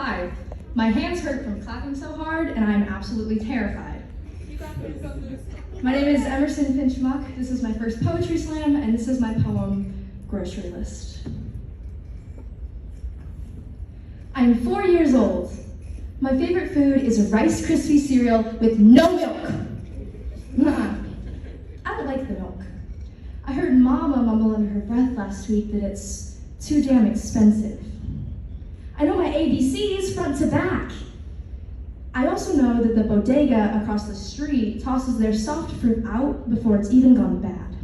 Hi, my hands hurt from clapping so hard, and I'm absolutely terrified. My name is Emerson Finch Muck. This is my first poetry slam, and this is my poem, Grocery List. I'm 4 years old. My favorite food is Rice Krispie cereal with no milk. I don't like the milk. I heard Mama mumble under her breath last week that it's too damn expensive. I know my ABCs front to back. I also know that the bodega across the street tosses their soft fruit out before it's even gone bad.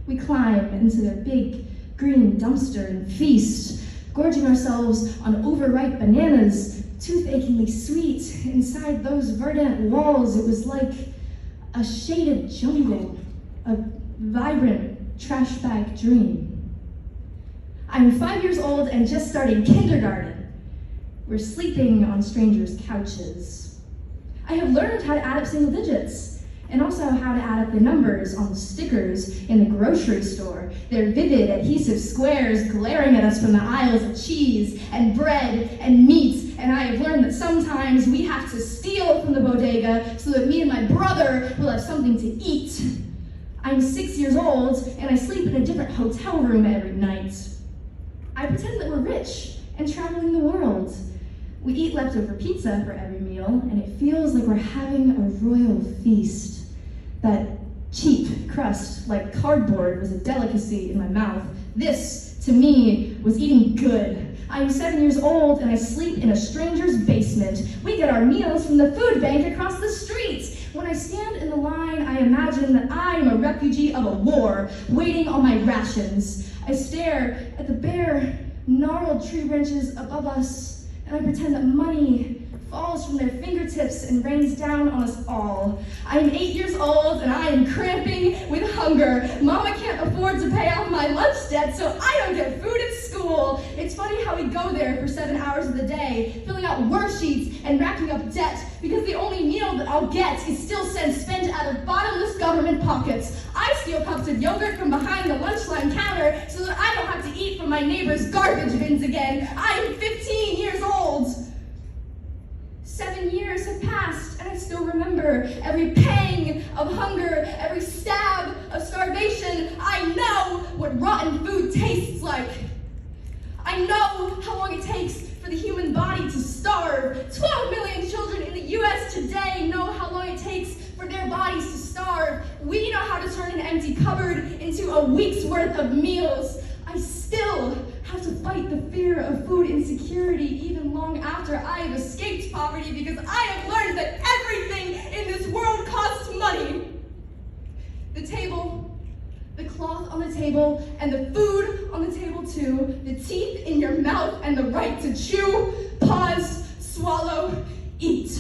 We climb into their big green dumpster and feast, gorging ourselves on overripe bananas, tooth-achingly sweet. Inside those verdant walls, it was like a shaded jungle, a vibrant trash bag dream. I'm 5 years old and just starting kindergarten. We're sleeping on strangers' couches. I have learned how to add up single digits, and also how to add up the numbers on the stickers in the grocery store. Their vivid, adhesive squares glaring at us from the aisles of cheese and bread and meat. And I have learned that sometimes we have to steal from the bodega so that me and my brother will have something to eat. I'm 6 years old, and I sleep in a different hotel room every night. I pretend that we're rich and traveling the world. We eat leftover pizza for every meal, and it feels like we're having a royal feast. That cheap crust, like cardboard, was a delicacy in my mouth. This, to me, was eating good. I'm 7 years old, and I sleep in a stranger's basement. We get our meals from the food bank across the street. When I stand in the line, I imagine that I am a refugee of a war, waiting on my rations. I stare at the bare, gnarled tree branches above us, and I pretend that money falls from their fingertips and rains down on us all. I am 8 years old, and I am cramping with hunger. Mama can't afford to pay off my lunch debt, so I don't get food at school. It's funny how we go there for 7 hours of the day, filling out worksheets and racking up debt, because the only meal that I'll get is still spent out of bottomless government pockets. I steal cups of yogurt from behind the lunch line counter so that I don't have to eat from my neighbor's garbage bins again. I'm 15 years old. 7 years have passed, and I still remember every pang of hunger, every stab of starvation. I know what rotten food tastes like. I know how long it takes for the human body to starve. 12 million children in the US today know how long it takes for their bodies to starve. We know how to turn an empty cupboard into a week's worth of meals. I still have to fight the fear of food insecurity even long after I have escaped poverty, because I have learned that everything in this world costs money. The table, the cloth on the table, and the food on the table too, the teeth in your mouth and the right to chew, pause, swallow, eat.